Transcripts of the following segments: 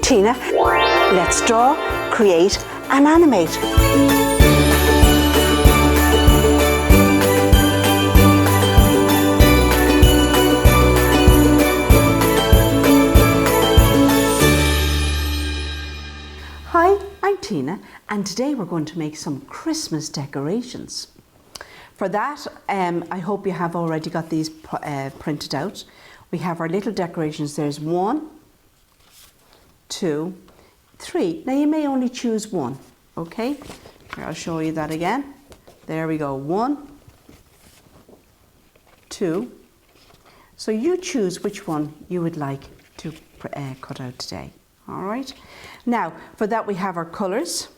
Tina. Let's draw, create and animate. Hi, I'm Tina, and today we're going to make some Christmas decorations. For that, I hope you have already got these printed out. We have our little decorations. There's 1, 2, 3. Now you may only choose one, okay? Here, I'll show you that again. There we go, 1, 2. So you choose which one you would like to cut out today, all right? Now, for that we have our colours.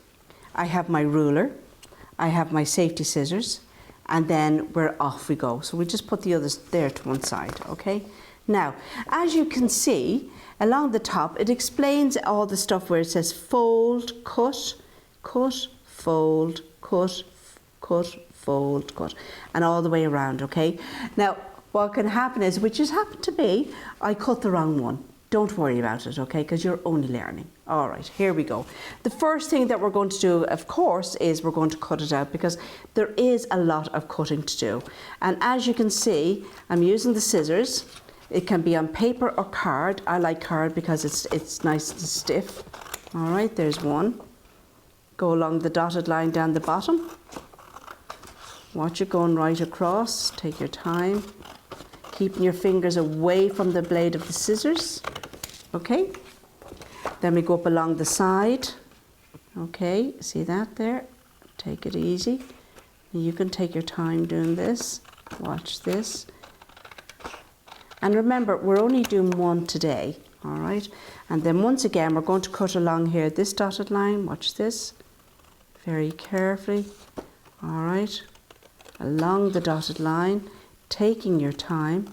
I have my ruler, I have my safety scissors, and then we're off we go. So we'll just put the others there to one side, okay? Now, as you can see, along the top, it explains all the stuff where it says fold, cut, cut, fold, cut, cut, fold, cut, and all the way around, okay? Now, what can happen is, which has happened to me, I cut the wrong one. Don't worry about it, okay, because you're only learning. All right, here we go. The first thing that we're going to do, of course, is we're going to cut it out because there is a lot of cutting to do. And as you can see, I'm using the scissors. It can be on paper or card. I like card because it's nice and stiff. All right, there's one. Go along the dotted line down the bottom. Watch it going right across. Take your time. Keeping your fingers away from the blade of the scissors. Okay. Then we go up along the side. Okay, see that there? Take it easy. You can take your time doing this. Watch this. And remember, we're only doing one today, all right? And then once again, we're going to cut along here this dotted line. Watch this. Very carefully. All right. Along the dotted line, taking your time.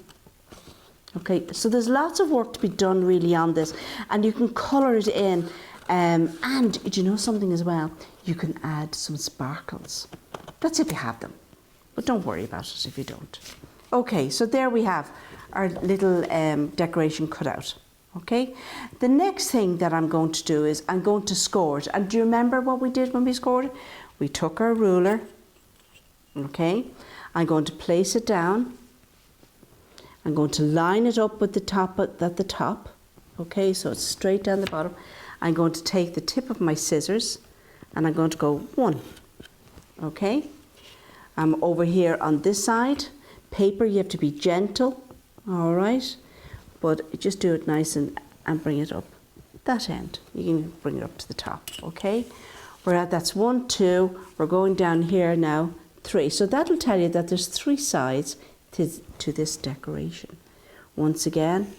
Okay, so there's lots of work to be done really on this, and you can colour it in. And do you know something as well? You can add some sparkles. That's if you have them, but don't worry about it if you don't. Okay, so there we have our little decoration cut out. Okay, the next thing that I'm going to do is I'm going to score it. And do you remember what we did when we scored it? We took our ruler. Okay, I'm going to place it down. I'm going to line it up with the top at the top. Okay, so it's straight down the bottom. I'm going to take the tip of my scissors and I'm going to go 1. Okay, I'm over here on this side. Paper, you have to be gentle, all right? But just do it nice and bring it up that end. You can bring it up to the top, okay? That's 1, 2. We're going down here now, 3. So that'll tell you that there's 3 sides to this decoration. Once again,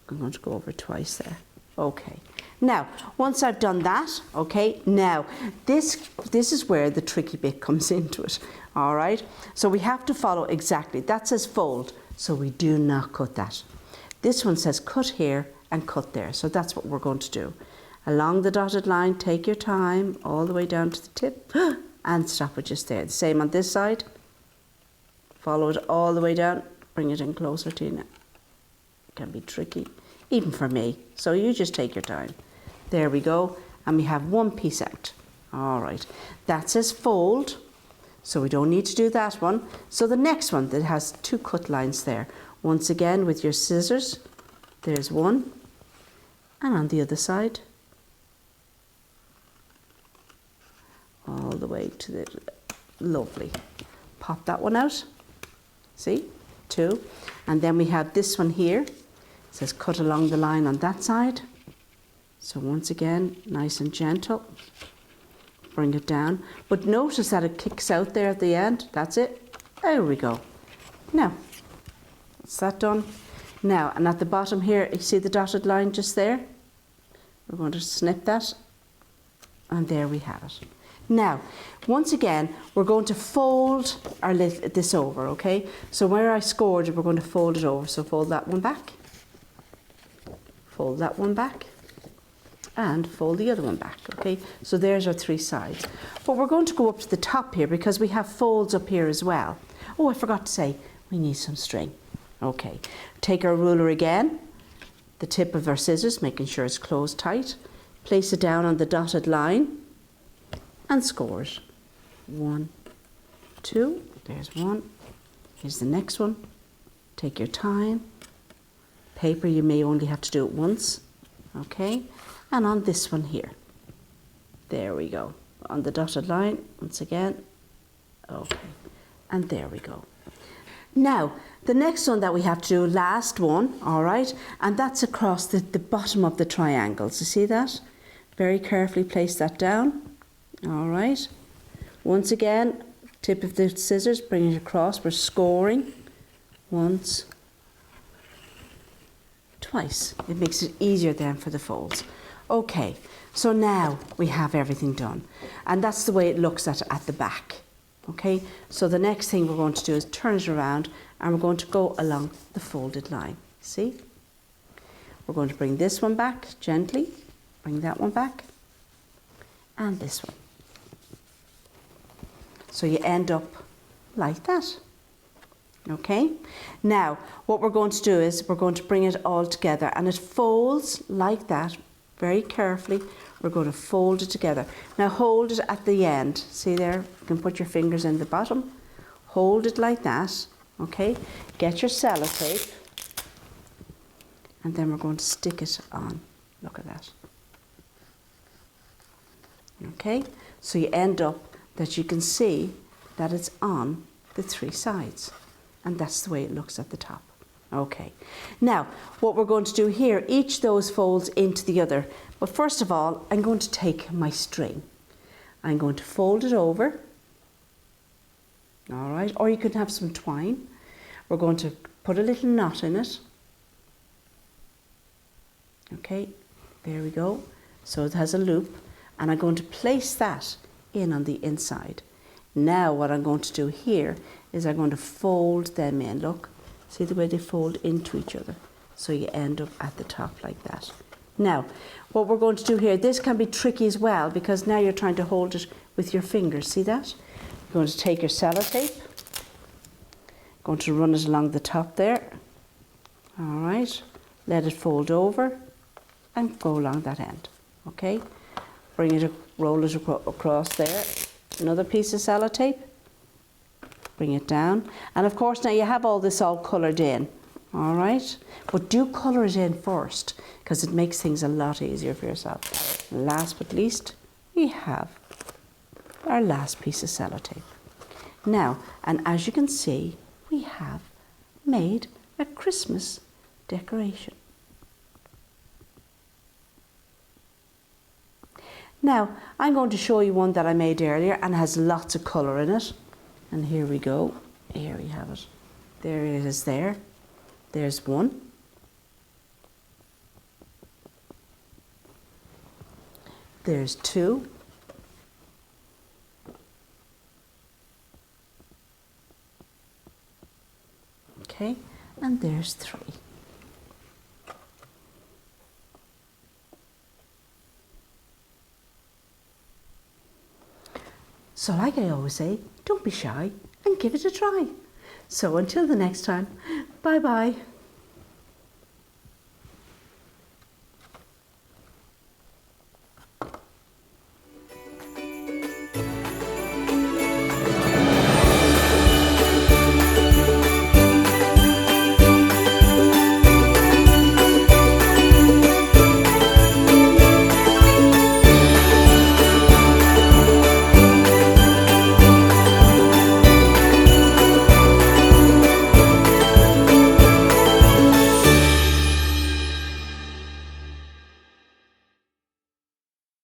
I'm going to go over twice there. Okay. Now, once I've done that, okay, now this is where the tricky bit comes into it, all right? So we have to follow exactly. That says fold, so we do not cut that. This one says cut here and cut there, so that's what we're going to do. Along the dotted line, take your time, all the way down to the tip, and stop it just there. The same on this side. Follow it all the way down, bring it in closer, Tina. It can be tricky, even for me, so you just take your time. There we go, and we have 1 piece out. All right, that says fold, so we don't need to do that one. So the next one that has 2 cut lines there. Once again with your scissors, there's 1, and on the other side, all the way to the, lovely. Pop that one out, see, 2. And then we have this one here, it says cut along the line on that side. So once again, nice and gentle, bring it down. But notice that it kicks out there at the end, that's it. There we go. Now, that's that done. Now, and at the bottom here, you see the dotted line just there? We're going to snip that, and there we have it. Now, once again, we're going to fold this over, okay? So where I scored it, we're going to fold it over. So fold that one back, fold that one back, and fold the other one back, okay? So there's our 3 sides. But we're going to go up to the top here because we have folds up here as well. Oh, I forgot to say, we need some string. Okay, take our ruler again, the tip of our scissors, making sure it's closed tight. place it down on the dotted line and score it. 1, 2, there's one. Here's the next one. Take your time. Paper, you may only have to do it once. Okay, and on this one here. There we go. On the dotted line, once again. Okay, and there we go. Now, the next one that we have to do, last one, all right, and that's across the bottom of the triangles. You see that? Very carefully place that down. All right. Once again, tip of the scissors, bring it across. We're scoring once, twice. It makes it easier then for the folds. Okay, so now we have everything done. And that's the way it looks at the back. Okay, so the next thing we're going to do is turn it around and we're going to go along the folded line. See? We're going to bring this one back gently, bring that one back, and this one. So you end up like that. Okay, now what we're going to do is we're going to bring it all together and it folds like that very carefully. We're going to fold it together. Now hold it at the end. See there, you can put your fingers in the bottom. Hold it like that, okay? Get your sellotape and then we're going to stick it on. Look at that. Okay, so you end up that you can see that it's on the 3 sides. And that's the way it looks at the top. Okay, now what we're going to do here, each of those folds into the other. But first of all, I'm going to take my string. I'm going to fold it over. All right, or you could have some twine. We're going to put a little knot in it. Okay, there we go. So it has a loop. And I'm going to place that in on the inside. Now what I'm going to do here is I'm going to fold them in. Look, see the way they fold into each other. So you end up at the top like that. Now, what we're going to do here, this can be tricky as well because now you're trying to hold it with your fingers. See that? You're going to take your sellotape, going to run it along the top there. All right, let it fold over and go along that end. Okay, bring it, roll it across there. Another piece of sellotape, bring it down. And of course now you have all this all coloured in, all right? But do colour it in first because it makes things a lot easier for yourself. And last but least, we have our last piece of sellotape. Now, and as you can see, we have made a Christmas decoration. Now, I'm going to show you one that I made earlier and has lots of colour in it. And here we go. Here we have it. There it is there. There's one. There's 2. Okay, and there's 3. So like I always say, don't be shy and give it a try. So until the next time, bye bye.